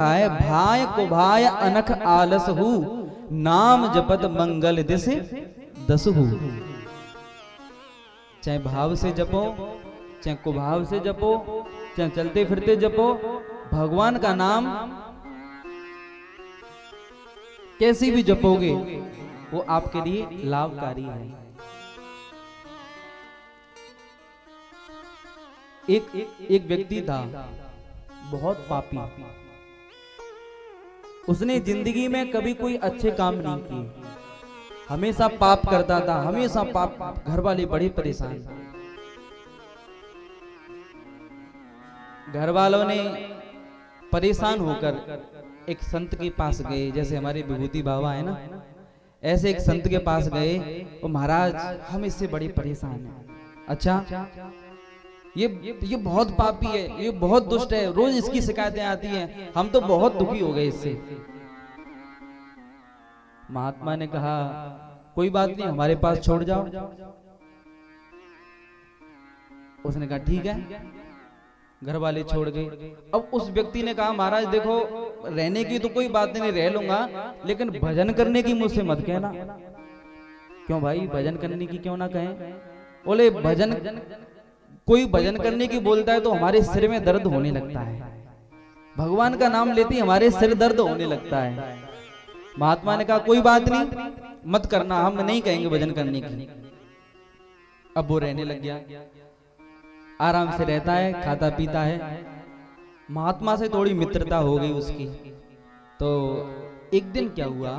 आए भाय को भाय अनख आलस हु, नाम जपत मंगल दिस दस हु। चाहे भाव से जपो, चाहे कुभाव से जपो, चाहे चलते फिरते जपो, भगवान का नाम कैसी भी जपोगे वो आपके लिए लाभकारी है। एक व्यक्ति था बहुत पापी, उसने जिंदगी में कभी कोई अच्छे काम नहीं किए, हमेशा पाप करता था, हमेशा पाप। घर वाले बड़े परेशान, घर वालों ने परेशान होकर एक संत के पास गए, जैसे हमारे विभूति बाबा है ना, ऐसे एक संत के पास गए, वो महाराज हम इससे बड़े परेशान हैं। अच्छा, ये बहुत पापी है, ये बहुत दुष्ट है, रोज इसकी शिकायतें आती हैं, हम तो बहुत दुखी हो गए इससे। महात्मा ने कहा कोई बात नहीं, हमारे पास छोड़ जाओ। उसने कहा ठीक है, घर वाले छोड़ गए। अब उस व्यक्ति ने कहा महाराज देखो, रहने की तो कोई बात नहीं, रह लूंगा, लेकिन भजन करने की मुझसे मत कहना। क्यों भाई, भजन करने की क्यों ना कहें? बोले भजन, कोई भजन करने की बोलता है तो हमारे सिर में दर्द होने लगता है, भगवान का नाम लेते ही हमारे सिर दर्द होने लगता है। महात्मा ने कहा कोई बात नहीं, मत करना, हम नहीं कहेंगे भजन करने की। अब वो रहने लग गया, आराम से रहता है, खाता पीता है। महात्मा से थोड़ी मित्रता हो गई उसकी। तो एक दिन क्या हुआ,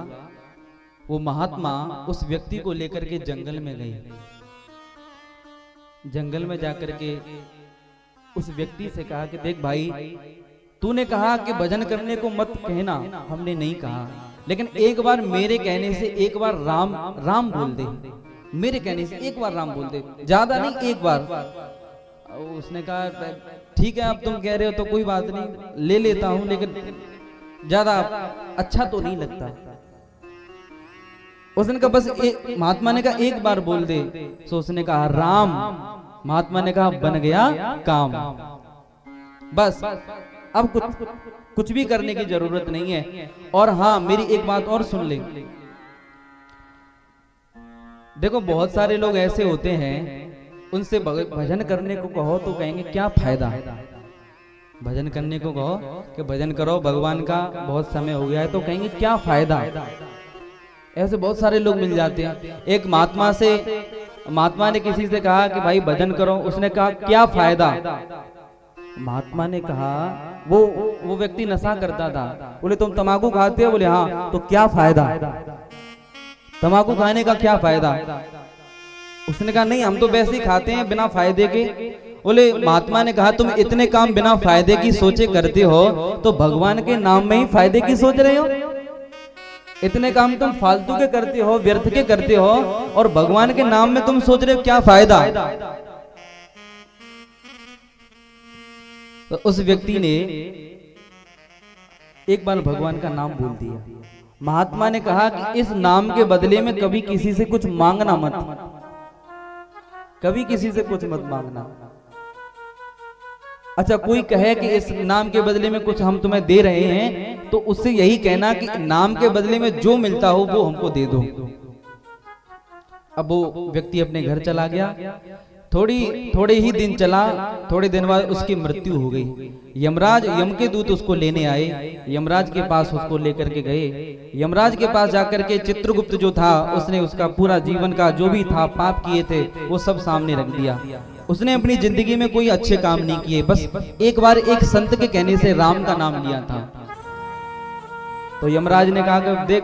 वो महात्मा उस व्यक्ति को लेकर के जंगल में गए। जंगल में जाकर के उस व्यक्ति से कहा कि देख भाई, तूने कहा कि भजन करने को मत कहना, हमने नहीं कहा, लेकिन एक बार मेरे कहने से एक बार राम राम बोल दे, मेरे कहने से एक बार राम बोल दे, ज्यादा नहीं, एक बार। उसने कहा ठीक है, अब तुम कह रहे हो तो कोई बात नहीं, ले लेता हूं, लेकिन ज्यादा अच्छा तो नहीं लगता। उसने कहा बस महात्मा ने कहा एक बार बोल दे। तो उसने कहा राम। महात्मा ने कहा बन गया काम, बस अब कुछ भी करने की जरूरत नहीं है। और हाँ, मेरी एक बात और सुन ले, देखो बहुत सारे लोग ऐसे होते हैं, उनसे भजन करने को कहो तो कहेंगे क्या फायदा। भजन करने को कहो कि भजन करो भगवान का, बहुत समय हो गया है, तो कहेंगे क्या फायदा। ऐसे बहुत सारे लोग मिल जाते हैं। एक महात्मा ने किसी से कहा कि भाई भजन करो, उसने कहा क्या फायदा। महात्मा ने कहा, वो व्यक्ति नशा करता था, बोले तुम तंबाकू खाते हो? बोले हाँ। तो क्या फायदा, तंबाकू खाने का क्या फायदा? उसने कहा नहीं, हम तो वैसे ही खाते हैं बिना फायदे के। बोले महात्मा ने कहा तुम इतने काम बिना फायदे की सोचे करते हो, तो भगवान के नाम में ही फायदे की सोच रहे हो। इतने काम तुम फालतू के करते हो, व्यर्थ के करते हो, और भगवान के नाम में तुम सोच रहे हो क्या फायदा। तो उस व्यक्ति ने एक बार भगवान का नाम बोल दिया। महात्मा ने कहा कि इस नाम के बदले में कभी किसी से कुछ मांगना मत, कभी किसी से कुछ मत मांगना। अच्छा, कोई कहे कि इस नाम के बदले में कुछ हम तुम्हें दे रहे हैं, तो उससे यही कहना कि नाम के बदले में जो मिलता हो वो हमको दे दो। अब वो व्यक्ति अपने घर चला गया। थोड़े ही दिन चला, थोड़े दिन बाद उसकी मृत्यु हो गई। यमराज, यम के दूत उसको लेने आए, यमराज के पास उसको लेकर के गए। यमराज के पास जाकर के चित्रगुप्त जो था, उसने उसका पूरा जीवन का जो भी था, पाप किए थे, वो सब सामने रख दिया। उसने अपनी जिंदगी में कोई अच्छे काम नहीं किए, बस एक बार एक संत के कहने से राम का नाम लिया था। तो यमराज ने कहा कि देख,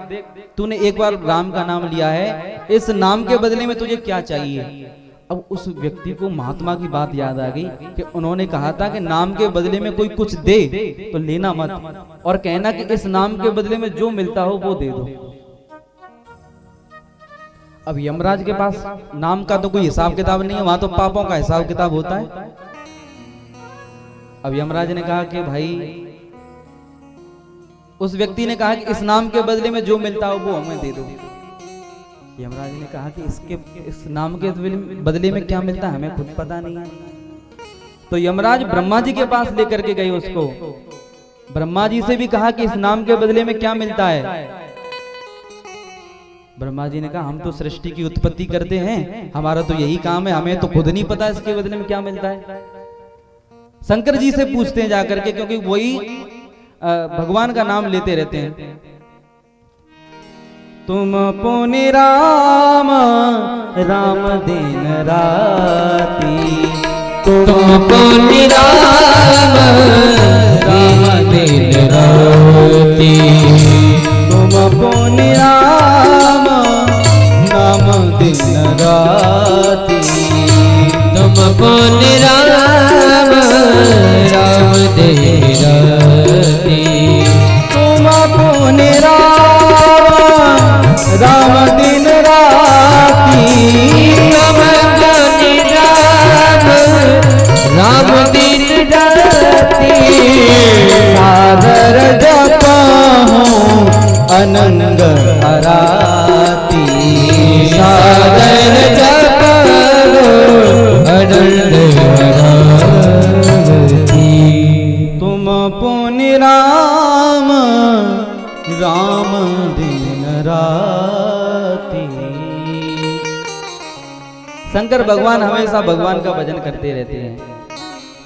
तूने एक बार राम का नाम लिया है, इस नाम के बदले में तुझे क्या चाहिए। अब उस व्यक्ति को महात्मा की बात याद आ गई कि उन्होंने कहा था कि नाम के बदले में कोई कुछ दे तो लेना मत, और कहना कि इस नाम के बदले में जो मिलता हो वो दे दो। अब यमराज के पास नाम का तो कोई हिसाब किताब नहीं है, वहां तो पापों का हिसाब किताब होता है। अब यमराज ने कहा कि भाई, उस व्यक्ति ने कहा कि इस नाम के बदले में जो मिलता हो वो हमें दे दो। यमराज ने कहा कि इस नाम के बदले में क्या मिलता है हमें खुद पता नहीं है। तो यमराज ब्रह्मा जी के पास लेकर के गए उसको ब्रह्मा जी से भी कहा कि इस नाम के बदले में क्या मिलता है। ब्रह्मा जी ने कहा हम तो सृष्टि की उत्पत्ति करते हैं, हमारा तो यही काम है, हमें तो खुद नहीं पता इसके बदले में क्या मिलता है। शंकर जी से पूछते हैं जाकर के, क्योंकि वही भगवान का नाम लेते रहते हैं। तुम पुनि राम राम दिन राती, तुम पुनि राम राम दिन राती, तुम पुनि राम नाम दिन राती, तुम पुनि राम राम दिन राती, तुम पुनि राम राम दिन राती, तुम पुनि राम राम दिन राती, सादर जपहूँ अनंग अराती, सादर जपहूँ अनंग अराती, तुम पुनि राम राम दिन राती। शंकर भगवान हमेशा भगवान का भजन करते रहते हैं।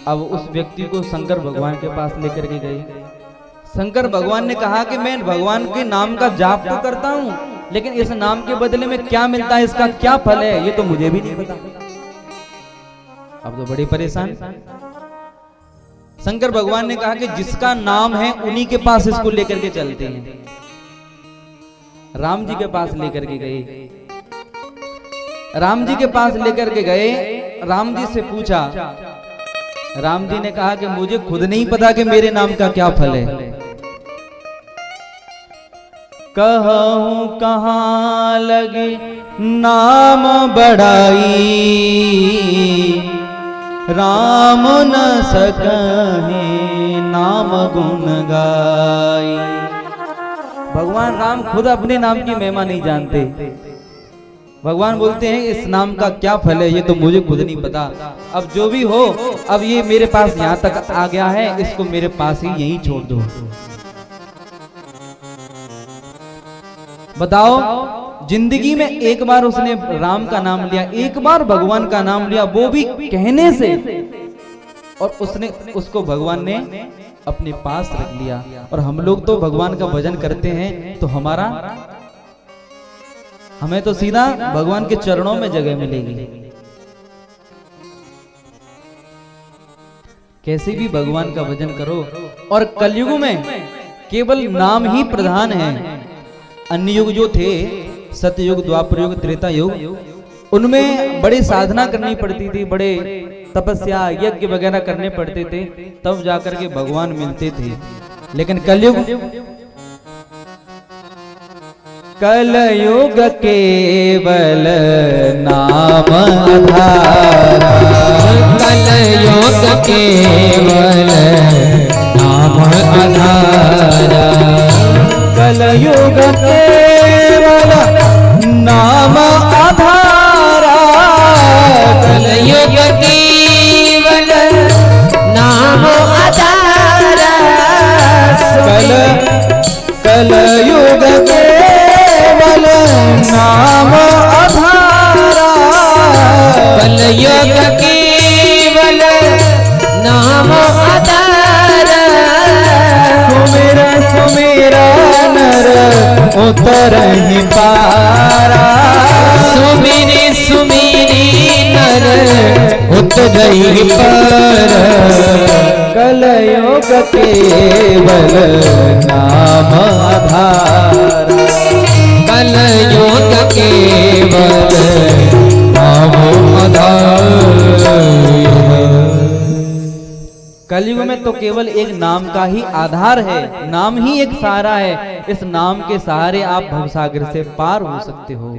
अब उस व्यक्ति को शंकर भगवान के पास लेकर के गए। शंकर भगवान ने कहा कि मैं भगवान के नाम का जाप तो करता हूं, लेकिन इस नाम के बदले में क्या मिलता है, इसका क्या फल है, ये तो मुझे भी नहीं पता। अब तो बड़े परेशान। शंकर भगवान ने कहा कि जिसका नाम है उन्हीं के पास इसको लेकर के चलते हैं। राम जी के पास लेकर के गए। राम जी के पास लेकर के गए, राम जी से पूछा। राम जी ने कहा कि मुझे खुद नहीं पता कि मेरे नाम का क्या फल है। कहूं कहां लगे नाम बढ़ाई, राम न सकहे नाम गुण गाई। भगवान राम खुद अपने नाम की महिमा नहीं जानते। भगवान बोलते हैं इस नाम का क्या फल है, ये तो मुझे खुद नहीं पता। अब जो भी हो, अब ये मेरे पास यहाँ तक आ गया है, इसको मेरे पास ही यहीं छोड़ दो। बताओ, जिंदगी में एक बार उसने राम का नाम लिया, एक बार भगवान का नाम लिया, वो भी कहने से, और उसको भगवान ने अपने पास रख लिया। और हम लोग तो भगवान का भजन करते हैं तो हमें तो सीधा भगवान के चरणों में जगह मिलेगी। कैसे भी भगवान का भजन करो। और कलयुग में केवल नाम ही प्रधान है। अन्य युग जो थे, सतयुग, द्वापर युग, त्रेता युग, उनमें बड़ी साधना करनी पड़ती थी, बड़े तपस्या यज्ञ वगैरह करने पड़ते थे, तब जाकर के भगवान मिलते थे। लेकिन कलयुग केवल नाम आधारा, कलयुग केवल नाम आधारा, कलयुग केवल नाम आधारा, कलयुग केवल नाम आधारा, कलयुग केवल नाम आधारा, कलयुग केवल नाम आधारा, सुमिर सुमिर नर उतरहि पारा, सुमिरी सुमिरी नर उतरहि पारा, कलयुग केवल नाम आधारा, कलयुग केवल नाम आधारा। कलयुग में तो केवल एक नाम का ही आधार है, नाम ही एक सहारा है। इस नाम के सहारे आप भवसागर से पार हो सकते हो।